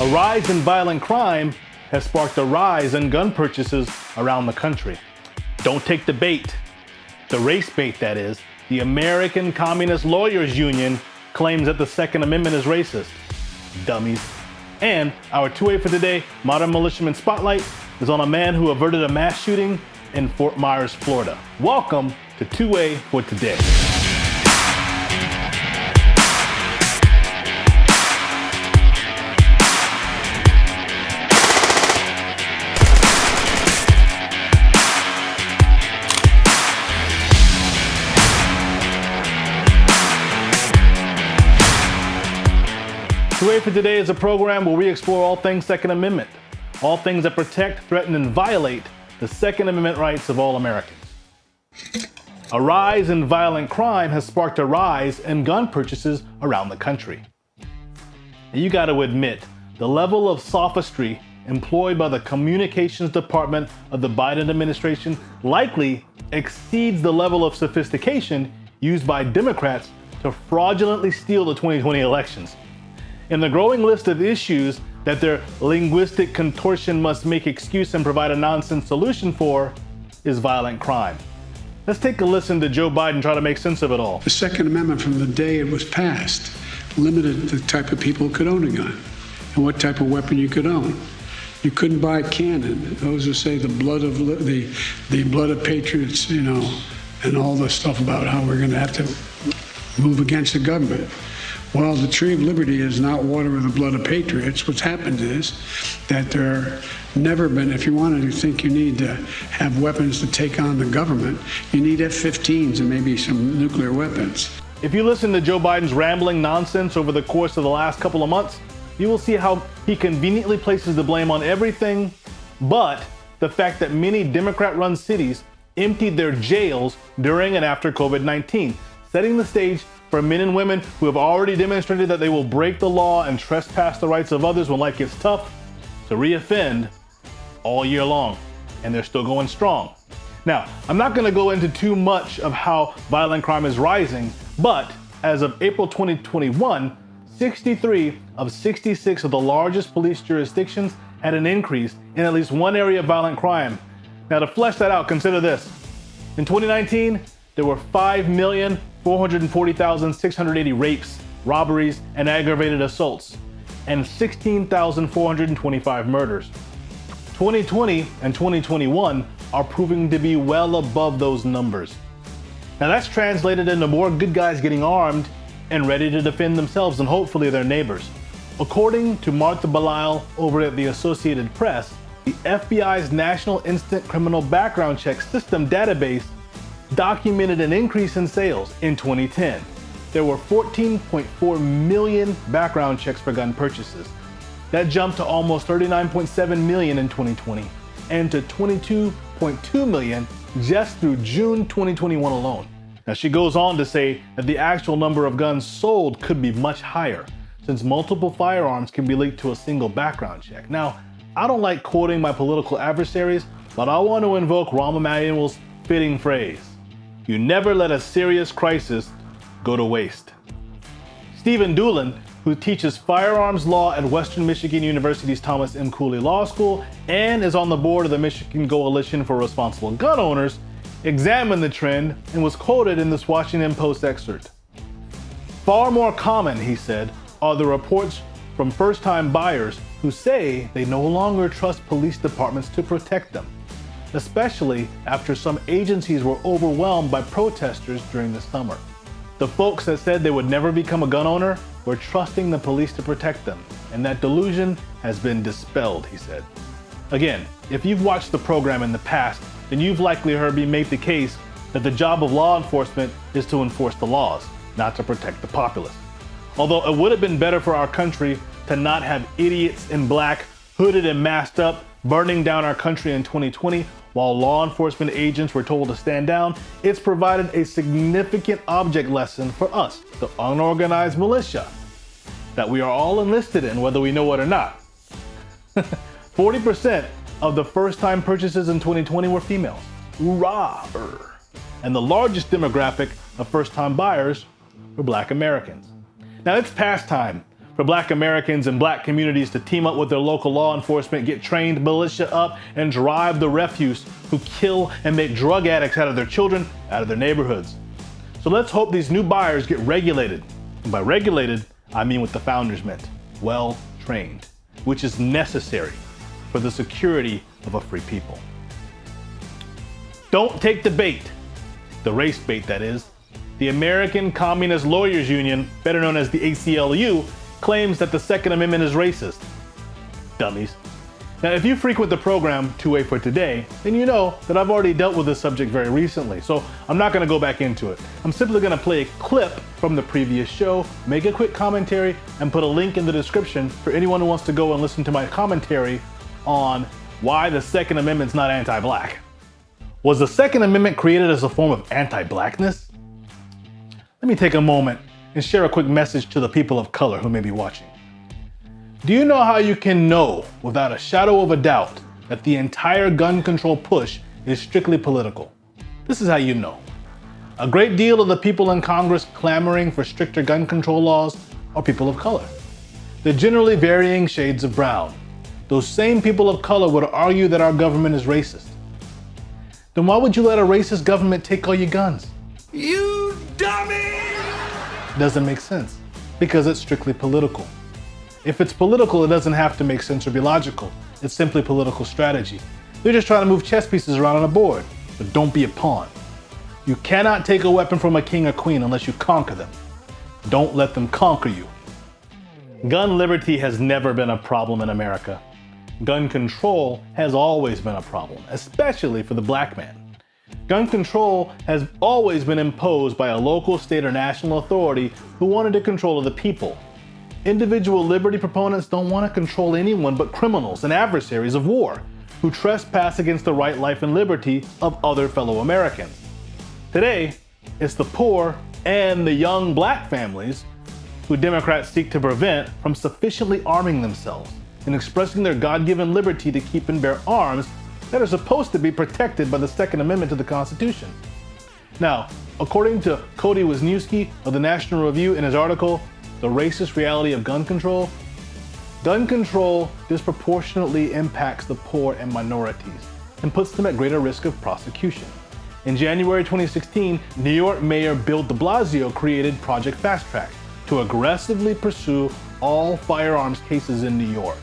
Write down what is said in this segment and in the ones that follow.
A rise in violent crime has sparked a rise in gun purchases around the country. Don't take the bait. The race bait, that is. The American Communist Lawyers Union claims that the Second Amendment is racist. Dummies. And our 2A for Today Modern Militiaman Spotlight is on a man who averted a mass shooting in Fort Myers, Florida. Welcome to 2A for Today. For Today is a program where we explore all things Second Amendment, all things that protect, threaten, and violate the Second Amendment rights of all Americans. A rise in violent crime has sparked a rise in gun purchases around the country. And you got to admit, the level of sophistry employed by the communications department of the Biden administration likely exceeds the level of sophistication used by Democrats to fraudulently steal the 2020 elections. In the growing list of issues that their linguistic contortion must make excuse and provide a nonsense solution for is violent crime. Let's take a listen to Joe Biden try to make sense of it all. The Second Amendment from the day it was passed limited the type of people who could own a gun and what type of weapon you could own. You couldn't buy a cannon. Those who say the blood of patriots, and all the stuff about how we're going to have to move against the government. Well, the tree of liberty is not water with the blood of patriots. What's happened is that there never been, if you wanted to think you need to have weapons to take on the government, you need F-15s and maybe some nuclear weapons. If you listen to Joe Biden's rambling nonsense over the course of the last couple of months, you will see how he conveniently places the blame on everything but the fact that many Democrat-run cities emptied their jails during and after COVID-19, setting the stage for men and women who have already demonstrated that they will break the law and trespass the rights of others when life gets tough to reoffend all year long. And they're still going strong. Now, I'm not going to go into too much of how violent crime is rising, but as of April 2021, 63 of 66 of the largest police jurisdictions had an increase in at least one area of violent crime. Now, to flesh that out, consider this. In 2019, there were 5,440,680 rapes, robberies, and aggravated assaults, and 16,425 murders. 2020 and 2021 are proving to be well above those numbers. Now that's translated into more good guys getting armed and ready to defend themselves and hopefully their neighbors. According to Martha Belisle over at the Associated Press, the FBI's National Instant Criminal Background Check System database documented an increase in sales in 2010. There were 14.4 million background checks for gun purchases. That jumped to almost 39.7 million in 2020 and to 22.2 million just through June 2021 alone. Now she goes on to say that the actual number of guns sold could be much higher since multiple firearms can be linked to a single background check. Now, I don't like quoting my political adversaries, but I want to invoke Rahm Emanuel's fitting phrase. You never let a serious crisis go to waste. Stephen Doolin, who teaches firearms law at Western Michigan University's Thomas M. Cooley Law School and is on the board of the Michigan Coalition for Responsible Gun Owners, examined the trend and was quoted in this Washington Post excerpt. Far more common, he said, are the reports from first-time buyers who say they no longer trust police departments to protect them, especially after some agencies were overwhelmed by protesters during the summer. The folks that said they would never become a gun owner were trusting the police to protect them, and that delusion has been dispelled, he said. Again, if you've watched the program in the past, then you've likely heard me make the case that the job of law enforcement is to enforce the laws, not to protect the populace. Although it would have been better for our country to not have idiots in black, hooded and masked up, burning down our country in 2020 while law enforcement agents were told to stand down, it's provided a significant object lesson for us, the unorganized militia, that we are all enlisted in whether we know it or not. 40% of the first-time purchases in 2020 were females. Hoorah! And the largest demographic of first-time buyers were Black Americans. Now it's past time for Black Americans and Black communities to team up with their local law enforcement, get trained militia up, and drive the refuse who kill and make drug addicts out of their children, out of their neighborhoods. So let's hope these new buyers get regulated. And by regulated, I mean what the founders meant, well trained, which is necessary for the security of a free people. Don't take the bait, the race bait that is. The American Communist Lawyers Union, better known as the ACLU, claims that the Second Amendment is racist. Dummies. Now, if you frequent the program 2A for Today, then you know that I've already dealt with this subject very recently, so I'm not going to go back into it. I'm simply going to play a clip from the previous show, make a quick commentary, and put a link in the description for anyone who wants to go and listen to my commentary on why the Second Amendment's not anti-Black. Was the Second Amendment created as a form of anti-Blackness? Let me take a moment and share a quick message to the people of color who may be watching. Do you know how you can know without a shadow of a doubt that the entire gun control push is strictly political? This is how you know. A great deal of the people in Congress clamoring for stricter gun control laws are people of color. They're generally varying shades of brown. Those same people of color would argue that our government is racist. Then why would you let a racist government take all your guns? You dummy! Doesn't make sense, because it's strictly political. If it's political, it doesn't have to make sense or be logical. It's simply political strategy. They're just trying to move chess pieces around on a board, but don't be a pawn. You cannot take a weapon from a king or queen unless you conquer them. Don't let them conquer you. Gun liberty has never been a problem in America. Gun control has always been a problem, especially for the Black man. Gun control has always been imposed by a local, state, or national authority who wanted to control the people. Individual liberty proponents don't want to control anyone but criminals and adversaries of war who trespass against the right, life, and liberty of other fellow Americans. Today, it's the poor and the young Black families who Democrats seek to prevent from sufficiently arming themselves and expressing their God-given liberty to keep and bear arms that are supposed to be protected by the Second Amendment to the Constitution. Now, according to Cody Wisniewski of the National Review in his article, The Racist Reality of Gun Control disproportionately impacts the poor and minorities and puts them at greater risk of prosecution. In January 2016, New York Mayor Bill de Blasio created Project Fast Track to aggressively pursue all firearms cases in New York.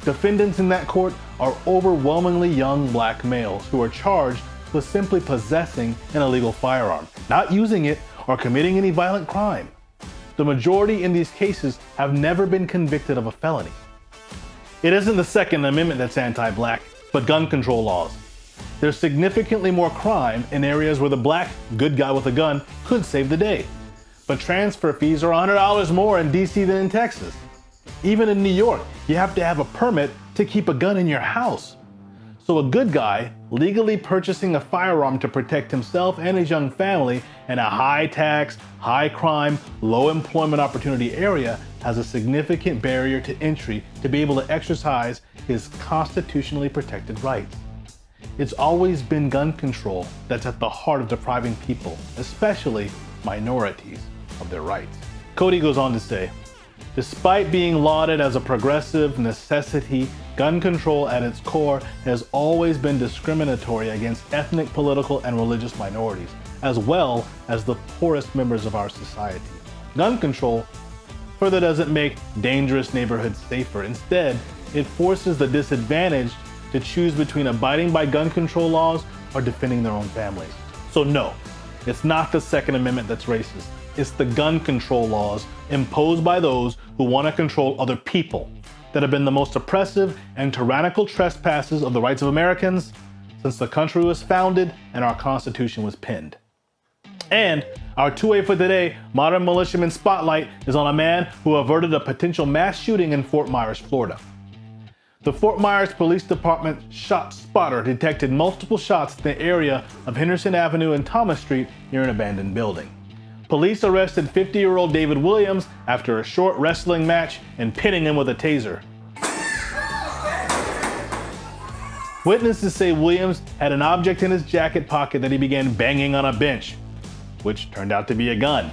Defendants in that court are overwhelmingly young Black males who are charged with simply possessing an illegal firearm, not using it, or committing any violent crime. The majority in these cases have never been convicted of a felony. It isn't the Second Amendment that's anti-Black, but gun control laws. There's significantly more crime in areas where the Black good guy with a gun could save the day. But transfer fees are $100 more in DC than in Texas. Even in New York, you have to have a permit to keep a gun in your house. So a good guy legally purchasing a firearm to protect himself and his young family in a high tax, high crime, low employment opportunity area has a significant barrier to entry to be able to exercise his constitutionally protected rights. It's always been gun control that's at the heart of depriving people, especially minorities, of their rights. Cody goes on to say, despite being lauded as a progressive necessity, gun control at its core has always been discriminatory against ethnic, political, and religious minorities, as well as the poorest members of our society. Gun control further doesn't make dangerous neighborhoods safer. Instead, it forces the disadvantaged to choose between abiding by gun control laws or defending their own families. So no, it's not the Second Amendment that's racist. It's the gun control laws imposed by those who want to control other people that have been the most oppressive and tyrannical trespasses of the rights of Americans since the country was founded and our Constitution was penned. And our 2A for Today Modern Militiaman Spotlight is on a man who averted a potential mass shooting in Fort Myers, Florida. The Fort Myers Police Department shot spotter detected multiple shots in the area of Henderson Avenue and Thomas Street near an abandoned building. Police arrested 50-year-old David Williams after a short wrestling match and pinning him with a taser. Witnesses say Williams had an object in his jacket pocket that he began banging on a bench, which turned out to be a gun.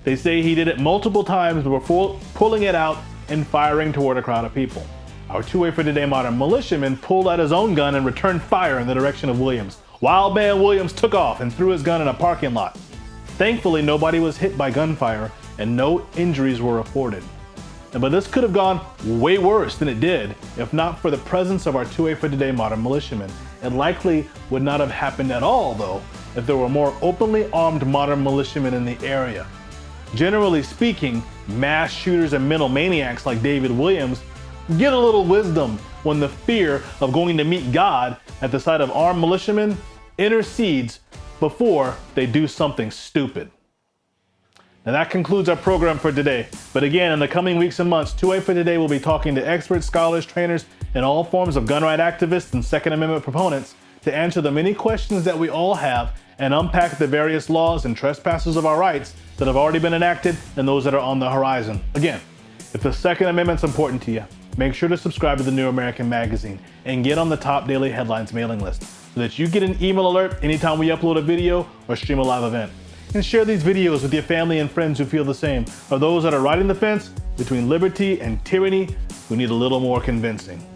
They say he did it multiple times before pulling it out and firing toward a crowd of people. Our 2A For Today Modern Militiaman pulled out his own gun and returned fire in the direction of Williams. Wildman Williams took off and threw his gun in a parking lot. Thankfully, nobody was hit by gunfire and no injuries were reported. But this could have gone way worse than it did if not for the presence of our 2A For Today Modern Militiamen. It likely would not have happened at all, though, if there were more openly armed modern militiamen in the area. Generally speaking, mass shooters and mental maniacs like David Williams get a little wisdom when the fear of going to meet God at the sight of armed militiamen intercedes before they do something stupid. Now that concludes our program for today. But again, in the coming weeks and months, 2A For Today will be talking to experts, scholars, trainers, and all forms of gun right activists and Second Amendment proponents to answer the many questions that we all have and unpack the various laws and trespasses of our rights that have already been enacted and those that are on the horizon. Again, if the Second Amendment's important to you, make sure to subscribe to the New American Magazine and get on the top daily headlines mailing list so that you get an email alert anytime we upload a video or stream a live event. And share these videos with your family and friends who feel the same, or those that are riding the fence between liberty and tyranny who need a little more convincing.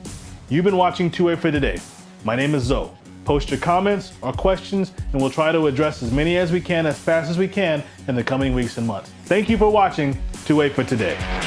You've been watching 2A For Today. My name is Zoe. Post your comments or questions and we'll try to address as many as we can as fast as we can in the coming weeks and months. Thank you for watching 2A For Today.